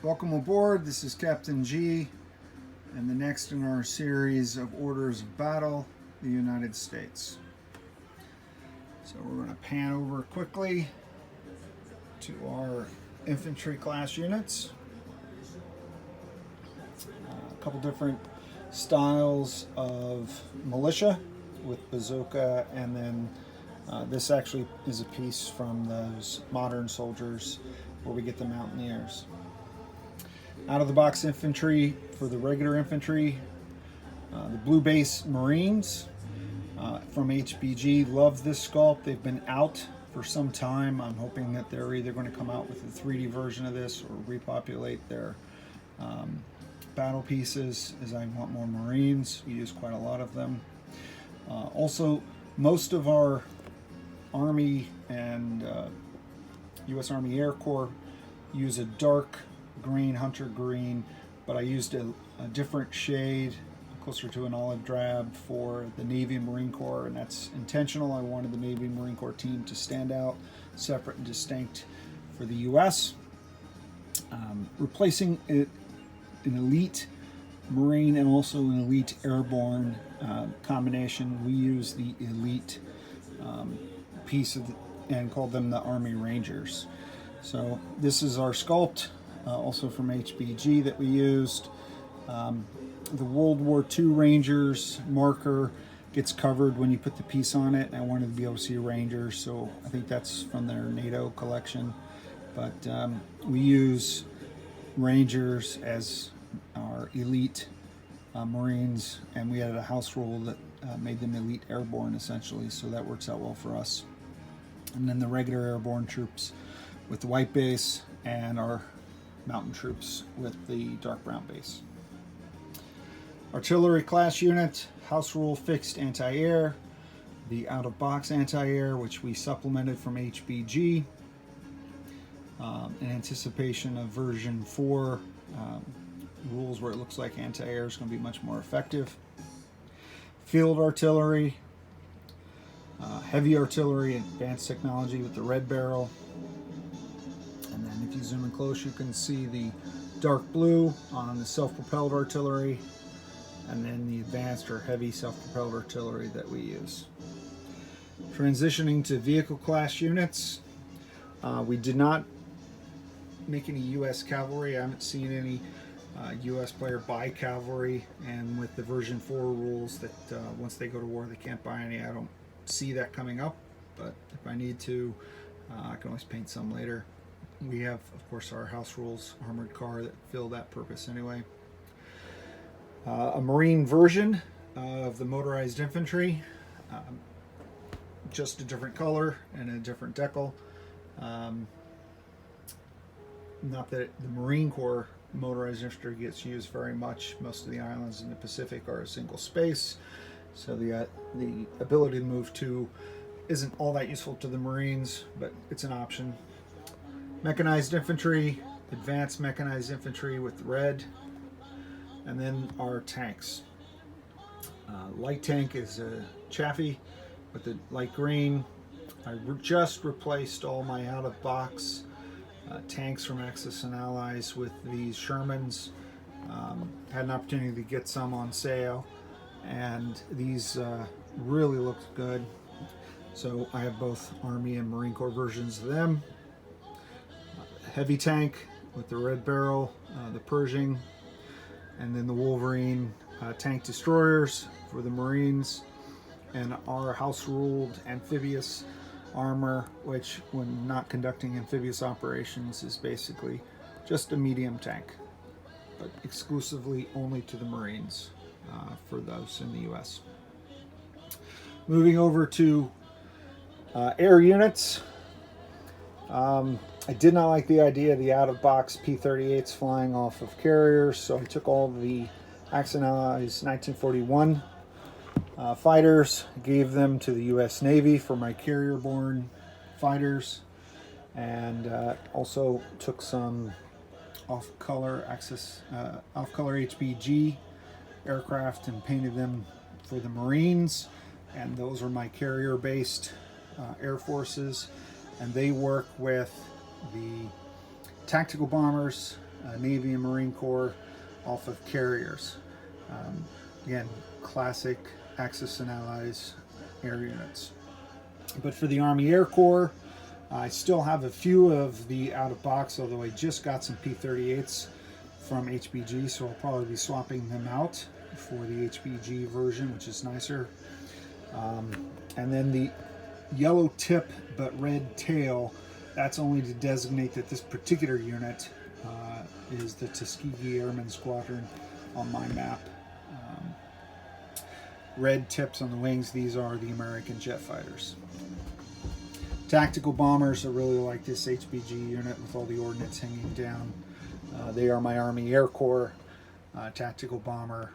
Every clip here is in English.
Welcome aboard. This is Captain G, and the next in our series of Orders of Battle, the United States. So we're going to pan over quickly to our infantry class units. A couple different styles of militia with bazooka, and then this actually is a piece from those modern soldiers where we get the mountaineers. Out of the box infantry for the regular infantry, the Blue Base Marines from HBG. Love this sculpt. They've been out for some time. I'm hoping that they're either going to come out with a 3D version of this or repopulate their battle pieces, as I want more Marines. We use quite a lot of them. Also, most of our Army and U.S. Army Air Corps use a dark green, hunter green, but I used a different shade, closer to an olive drab, for the Navy and Marine Corps, and that's intentional. I wanted the Navy and Marine Corps team to stand out separate and distinct for the U.S. Replacing an elite Marine and also an elite airborne combination, we use the elite piece of and called them the Army Rangers. So this is our sculpt, also from HBG, that we used. The World War II Rangers marker gets covered when you put the piece on it, and I wanted to be able to see Rangers, so I think that's from their NATO collection. But we use Rangers as our elite Marines, and we had a house rule that made them elite airborne essentially, so that works out well for us. And then the regular airborne troops with the white base, and our mountain troops with the dark brown base. Artillery class unit, house rule fixed anti-air, the out-of-box anti-air, which we supplemented from HBG in anticipation of version 4 rules where it looks like anti-air is going to be much more effective. Field artillery, heavy artillery, advanced technology with the red barrel. And then if you zoom in close, you can see the dark blue on the self-propelled artillery, and then the advanced or heavy self-propelled artillery that we use. Transitioning to vehicle class units, we did not make any U.S. cavalry. I haven't seen any U.S. player buy cavalry, and with the version 4 rules that once they go to war they can't buy any, I don't see that coming up, but if I need to, I can always paint some later. We have, of course, our house rules armored car that fill that purpose anyway. A Marine version of the motorized infantry, just a different color and a different decal. Not that the Marine Corps motorized infantry gets used very much. Most of the islands in the Pacific are a single space, so the ability to move to isn't all that useful to the Marines, but it's an option. Mechanized infantry, advanced mechanized infantry with red, and then our tanks. Light tank is a Chaffee with the light green. I just replaced all my out-of-box tanks from Axis and Allies with these Shermans. Had an opportunity to get some on sale, and these really looked good. So I have both Army and Marine Corps versions of them. Heavy tank with the red barrel, the Pershing, and then the Wolverine tank destroyers for the Marines, and our house-ruled amphibious armor, which when not conducting amphibious operations is basically just a medium tank, but exclusively only to the Marines for those in the US. Moving over to air units. I did not like the idea of the out-of-box P-38s flying off of carriers, so I took all the Axis and Allies 1941 fighters, gave them to the U.S. Navy for my carrier-borne fighters, and also took some off-color HBG aircraft and painted them for the Marines, and those are my carrier-based air forces, and they work with the tactical bombers Navy and Marine Corps off of carriers. Again, classic Axis and Allies air units. But for the Army Air Corps, I still have a few of the out of box, although I just got some P-38s from HBG, so I'll probably be swapping them out for the HBG version, which is nicer. And then the yellow tip but red tail, that's only to designate that this particular unit is the Tuskegee Airmen Squadron on my map. Red tips on the wings, these are the American jet fighters. Tactical bombers, I really like this HBG unit with all the ordnance hanging down. They are my Army Air Corps tactical bomber.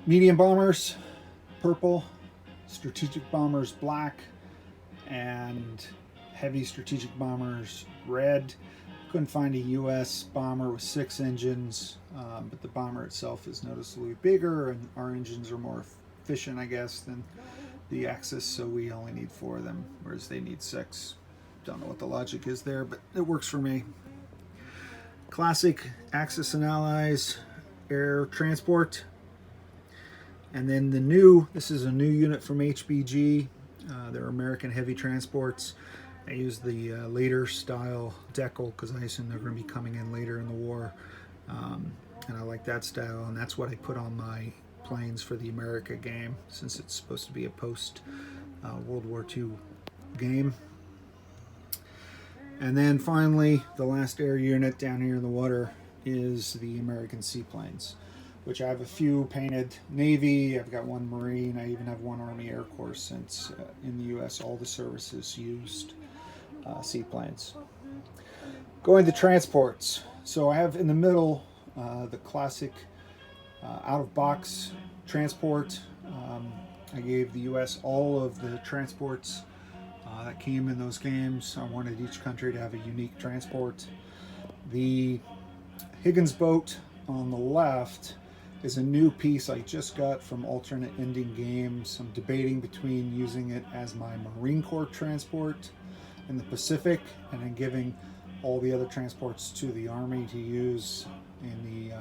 Medium bombers, purple. Strategic bombers, black. And heavy strategic bombers, red. Couldn't find a US bomber with 6 engines, but the bomber itself is noticeably bigger, and our engines are more efficient, I guess, than the Axis, so we only need 4 of them, whereas they need 6. Don't know what the logic is there, but it works for me. Classic Axis and Allies air transport. And then the new, this is a new unit from HBG. They're American heavy transports. I use the later style decal because I assume they're going to be coming in later in the war. And I like that style, and that's what I put on my planes for the America game, since it's supposed to be a post World War II game. And then finally, the last air unit down here in the water is the American seaplanes, which I have a few painted Navy, I've got 1 Marine, I even have 1 Army Air Corps, since in the US all the services used seaplanes. Going to transports. So I have in the middle the classic out-of-box transport. I gave the US all of the transports that came in those games. I wanted each country to have a unique transport. The Higgins boat on the left is a new piece I just got from Alternate Ending Games. I'm debating between using it as my Marine Corps transport in the Pacific and then giving all the other transports to the Army to use in the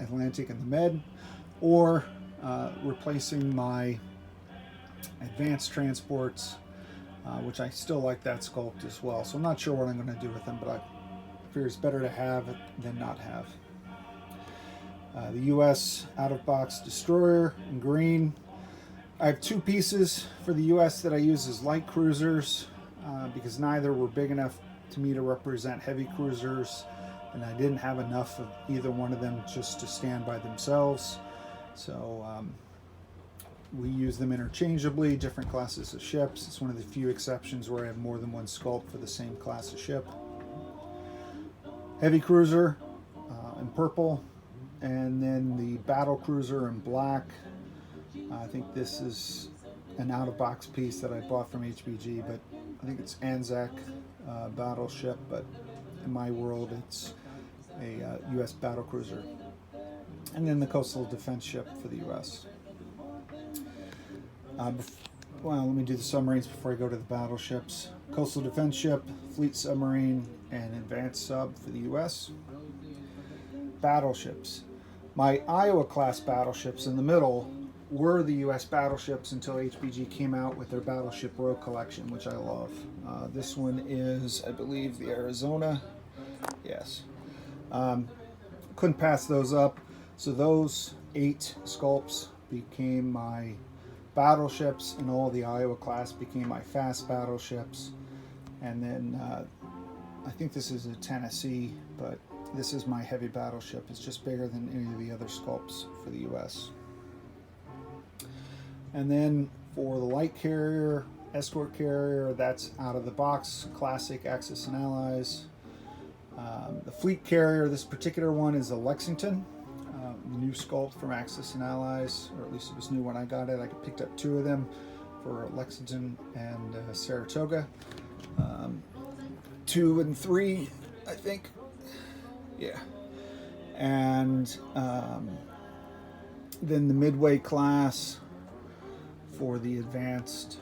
Atlantic and the Med, or replacing my advanced transports, which I still like that sculpt as well. So I'm not sure what I'm going to do with them, but I figure it's better to have it than not have. The US out-of-box destroyer in green. I have 2 pieces for the US that I use as light cruisers because neither were big enough to me to represent heavy cruisers, and I didn't have enough of either one of them just to stand by themselves. So we use them interchangeably, different classes of ships. It's one of the few exceptions where I have more than one sculpt for the same class of ship. Heavy cruiser in purple, and then the battle cruiser in black. I think this is an out-of-box piece that I bought from HBG, but I think it's Anzac battleship, but in my world it's a US battle cruiser. And then the coastal defense ship for the US. Well, let me do the submarines before I go to the battleships. Coastal defense ship, fleet submarine, and advanced sub for the US. Battleships. My Iowa class battleships in the middle were the US battleships until HBG came out with their Battleship Row collection, which I love. This one is, I believe, the Arizona. Yes. Couldn't pass those up. So those 8 sculpts became my battleships, and all the Iowa class became my fast battleships. And then I think this is a Tennessee, but this is my heavy battleship. It's just bigger than any of the other sculpts for the US. And then for the light carrier, escort carrier, that's out of the box, classic Axis and Allies. The fleet carrier, this particular one is a Lexington, new sculpt from Axis and Allies, or at least it was new when I got it. I picked up 2 of them for Lexington and Saratoga. 2 and 3, I think. Yeah. And then the Midway class for the advanced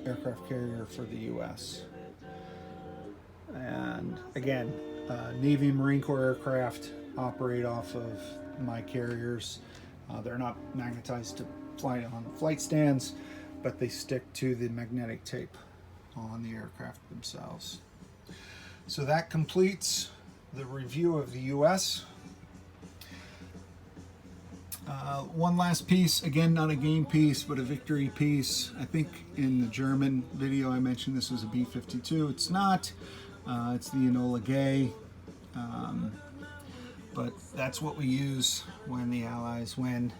aircraft carrier for the U.S. And again, Navy and Marine Corps aircraft operate off of my carriers. They're not magnetized to fly on flight stands, but they stick to the magnetic tape on the aircraft themselves. So that completes the review of the U.S. One last piece, again, not a game piece, but a victory piece. I think in the German video I mentioned this was a B-52. It's not. It's the Enola Gay. But that's what we use when the Allies win.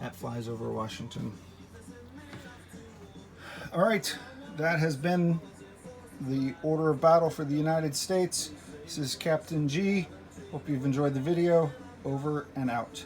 That flies over Washington. All right, that has been the order of battle for the United States. This is Captain G. Hope you've enjoyed the video. Over and out.